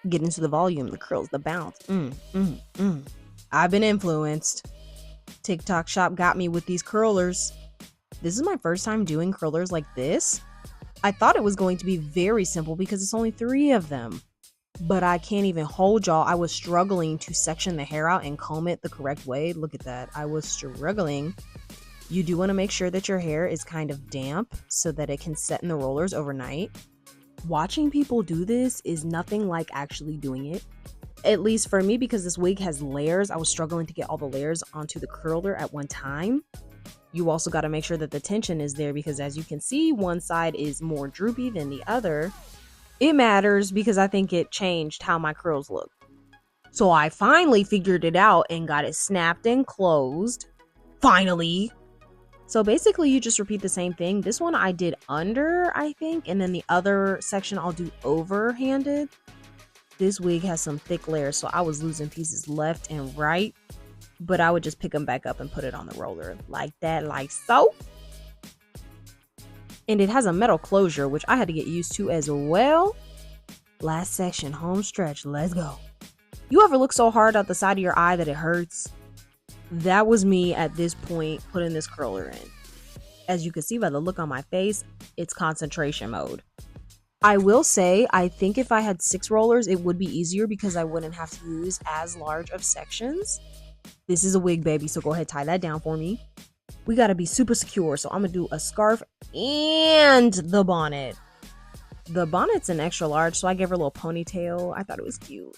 Get into the volume, the curls, the bounce. I've been influenced. TikTok shop got me with these curlers. This is my first time doing curlers like this. I thought it was going to be very simple because it's only 3 of them. But I can't even hold y'all. I was struggling to section the hair out and comb it the correct way. Look at that. I was struggling. You do want to make sure that your hair is kind of damp so that it can set in the rollers overnight. Watching people do this is nothing like actually doing it. At least for me, because this wig has layers, I was struggling to get all the layers onto the curler at one time. You also got to make sure that the tension is there because as you can see, one side is more droopy than the other. It matters because I think it changed how my curls look. So I finally figured it out and got it snapped and closed. Finally. So basically you just repeat the same thing. This one I did under, I think, and then the other section I'll do overhanded. This wig has some thick layers, so I was losing pieces left and right. But I would just pick them back up and put it on the roller like that, like so. And it has a metal closure, which I had to get used to as well. Last section, home stretch, let's go. You ever look so hard out the side of your eye that it hurts? That was me at this point putting this curler in. As you can see by the look on my face, it's concentration mode. I will say, I think if I had 6 rollers, it would be easier because I wouldn't have to use as large of sections. This is a wig, baby, so go ahead, tie that down for me. We gotta be super secure, so I'm gonna do a scarf and the bonnet. The bonnet's an extra large, so I gave her a little ponytail. I thought it was cute.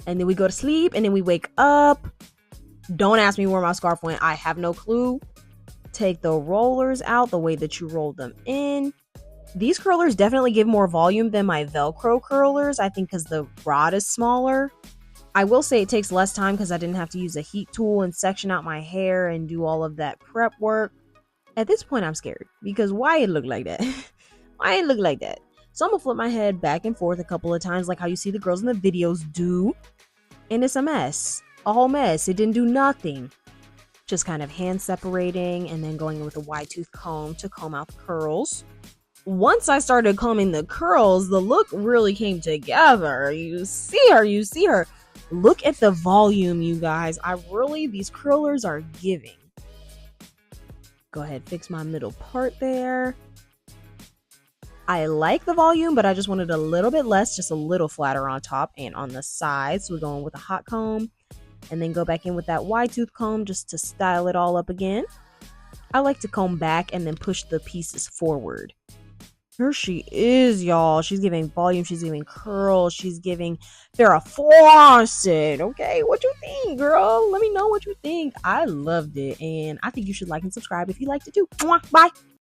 And then we go to sleep, and then we wake up. Don't ask me where my scarf went. I have no clue. Take the rollers out the way that you rolled them in. These curlers definitely give more volume than my Velcro curlers, I think because the rod is smaller. I will say it takes less time because I didn't have to use a heat tool and section out my hair and do all of that prep work. At this point, I'm scared because why it look like that? Why it look like that? So I'm gonna flip my head back and forth a couple of times like how you see the girls in the videos do. And it's a mess. A whole mess. It didn't do nothing. Just kind of hand separating and then going in with a wide tooth comb to comb out the curls. Once I started combing the curls, the look really came together. You see her. Look at the volume, you guys. These curlers are giving. Go ahead, fix my middle part there. I like the volume, but I just wanted a little bit less, just a little flatter on top and on the sides. So we're going with a hot comb and then go back in with that wide tooth comb just to style it all up again. I like to comb back and then push the pieces forward. Here she is, y'all. She's giving volume. She's giving curls. She's giving Farrah Fawcett. Okay, what you think, girl? Let me know what you think. I loved it, and I think you should like and subscribe if you liked it too. Mwah, bye.